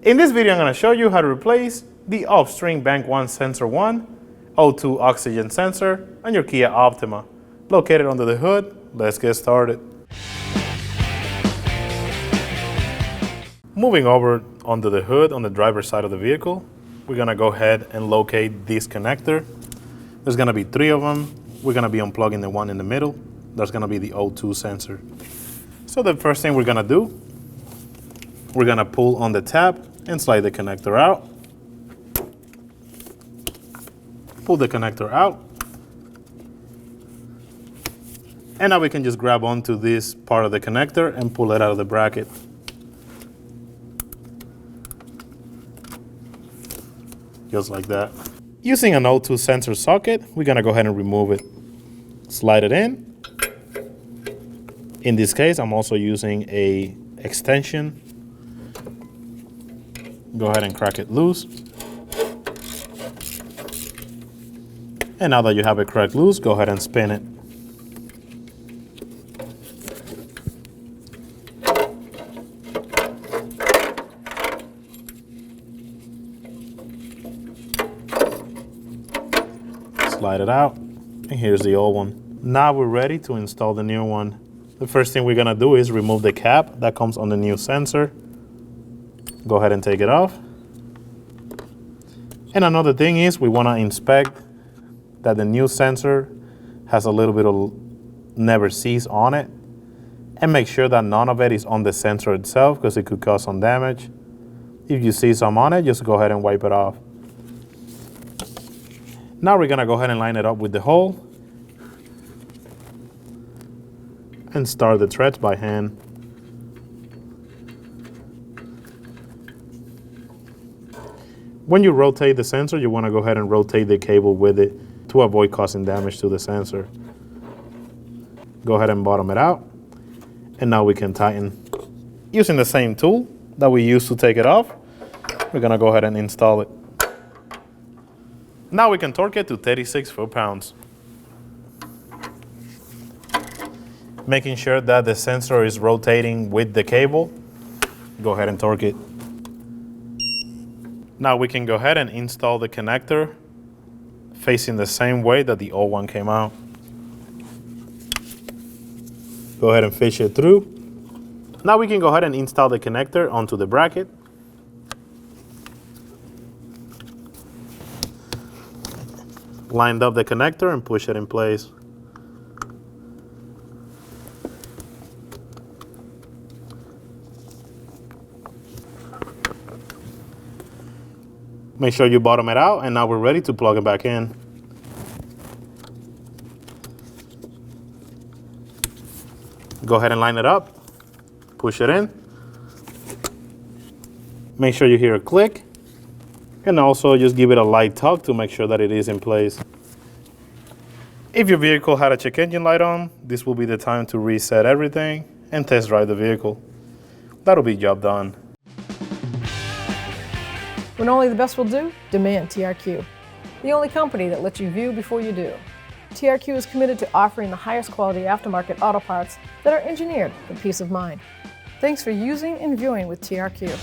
In this video, I'm going to show you how to replace the Upstream Bank 1 Sensor 1 O2 oxygen sensor on your Kia Optima. Located under the hood, let's get started. Moving over under the hood on the driver's side of the vehicle, we're going to go ahead and locate this connector. There's going to be 3 of them. We're going to be unplugging the one in the middle. That's going to be the O2 sensor. So the first thing we're going to do, we're going to pull on the tab and slide the connector out. Pull the connector out. And now we can just grab onto this part of the connector and pull it out of the bracket. Just like that. Using an O2 sensor socket, we're gonna go ahead and remove it. Slide it in. In this case, I'm also using a extension. Go ahead and crack it loose. And now that you have it cracked loose, go ahead and spin it. Slide it out, and here's the old one. Now we're ready to install the new one. The first thing we're gonna do is remove the cap that comes on the new sensor. Go ahead and take it off. And another thing is we wanna inspect that the new sensor has a little bit of never sees on it, and make sure that none of it is on the sensor itself because it could cause some damage. If you see some on it, just go ahead and wipe it off. Now we're gonna go ahead and line it up with the hole and start the threads by hand. When you rotate the sensor, you wanna go ahead and rotate the cable with it to avoid causing damage to the sensor. Go ahead and bottom it out, and now we can tighten. Using the same tool that we used to take it off, we're gonna go ahead and install it. Now we can torque it to 36 foot-pounds. Making sure that the sensor is rotating with the cable, go ahead and torque it. Now we can go ahead and install the connector facing the same way that the old one came out. Go ahead and fish it through. Now we can go ahead and install the connector onto the bracket. Lined up the connector and push it in place. Make sure you bottom it out, and now we're ready to plug it back in. Go ahead and line it up, push it in. Make sure you hear a click, and also just give it a light tug to make sure that it is in place. If your vehicle had a check engine light on, this will be the time to reset everything and test drive the vehicle. That'll be job done. When only the best will do, demand TRQ. The only company that lets you view before you do. TRQ is committed to offering the highest quality aftermarket auto parts that are engineered for peace of mind. Thanks for using and viewing with TRQ.